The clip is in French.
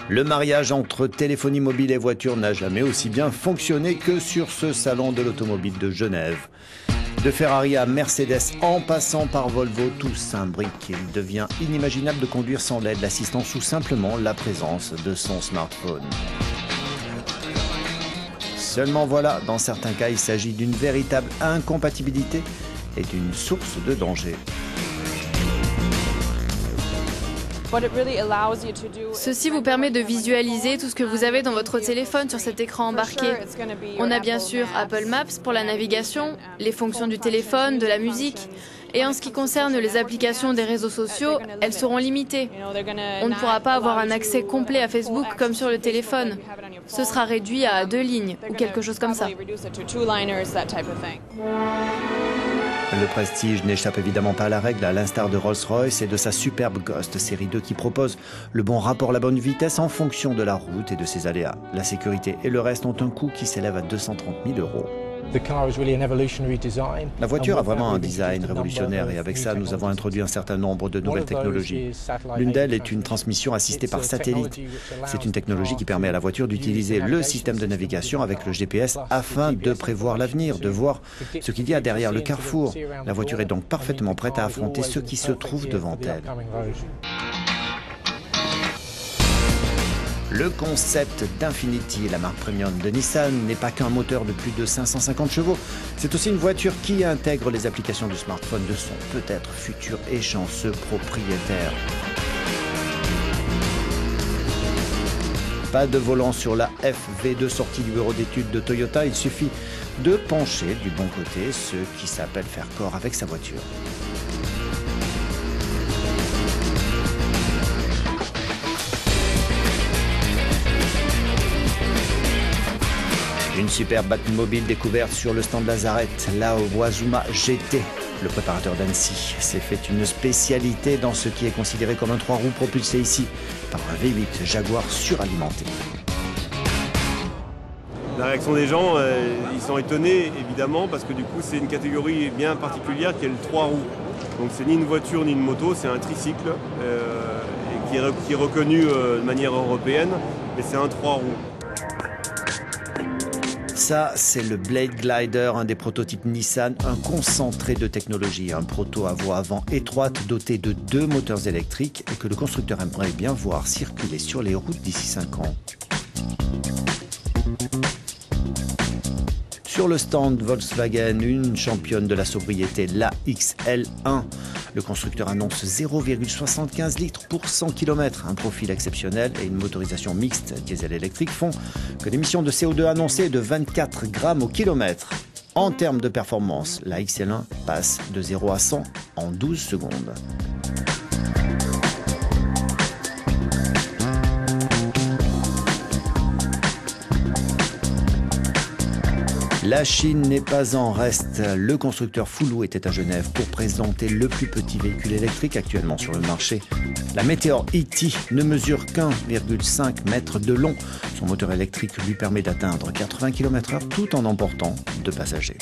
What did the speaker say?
Le mariage entre téléphonie mobile et voiture n'a jamais aussi bien fonctionné que sur ce salon de l'automobile de Genève. De Ferrari à Mercedes, en passant par Volvo, tout s'imbrique. Il devient inimaginable de conduire sans l'aide, l'assistance ou simplement la présence de son smartphone. Seulement voilà, dans certains cas, il s'agit d'une véritable incompatibilité et d'une source de danger. Ceci vous permet de visualiser tout ce que vous avez dans votre téléphone sur cet écran embarqué. On a bien sûr Apple Maps pour la navigation, les fonctions du téléphone, de la musique. Et en ce qui concerne les applications des réseaux sociaux, elles seront limitées. On ne pourra pas avoir un accès complet à Facebook comme sur le téléphone. Ce sera réduit à 2 lignes ou quelque chose comme ça. Le Prestige n'échappe évidemment pas à la règle, à l'instar de Rolls-Royce et de sa superbe Ghost série 2 qui propose le bon rapport, la bonne vitesse en fonction de la route et de ses aléas. La sécurité et le reste ont un coût qui s'élève à 230 000 €. La voiture a vraiment un design révolutionnaire et avec ça, nous avons introduit un certain nombre de nouvelles technologies. L'une d'elles est une transmission assistée par satellite. C'est une technologie qui permet à la voiture d'utiliser le système de navigation avec le GPS afin de prévoir l'avenir, de voir ce qu'il y a derrière le carrefour. La voiture est donc parfaitement prête à affronter ce qui se trouve devant elle. Le concept d'Infiniti, la marque premium de Nissan, n'est pas qu'un moteur de plus de 550 chevaux. C'est aussi une voiture qui intègre les applications du smartphone de son peut-être futur et chanceux propriétaire. Pas de volant sur la FV2 sortie du bureau d'études de Toyota, il suffit de pencher du bon côté, ce qui s'appelle faire corps avec sa voiture. Une superbe Batmobile découverte sur le stand Lazaret, là au Wazuma GT. Le préparateur d'Annecy s'est fait une spécialité dans ce qui est considéré comme un 3 roues propulsé ici par un V8 Jaguar suralimenté. La réaction des gens, ils sont étonnés évidemment parce que du coup c'est une catégorie bien particulière qui est le 3 roues. Donc c'est ni une voiture ni une moto, c'est un tricycle et qui est reconnu de manière européenne, mais c'est un 3 roues. Ça, c'est le Blade Glider, un des prototypes Nissan, un concentré de technologie, un proto à voie avant étroite doté de 2 moteurs électriques et que le constructeur aimerait bien voir circuler sur les routes d'ici 5 ans. Sur le stand Volkswagen, une championne de la sobriété, la XL1. Le constructeur annonce 0,75 litres pour 100 km. Un profil exceptionnel et une motorisation mixte diesel-électrique font que l'émission de CO2 annoncée est de 24 grammes au kilomètre. En termes de performance, la XL1 passe de 0 à 100 en 12 secondes. La Chine n'est pas en reste. Le constructeur Fulu était à Genève pour présenter le plus petit véhicule électrique actuellement sur le marché. La Meteor E-T ne mesure qu'1,5 mètre de long. Son moteur électrique lui permet d'atteindre 80 km/h tout en emportant 2 passagers.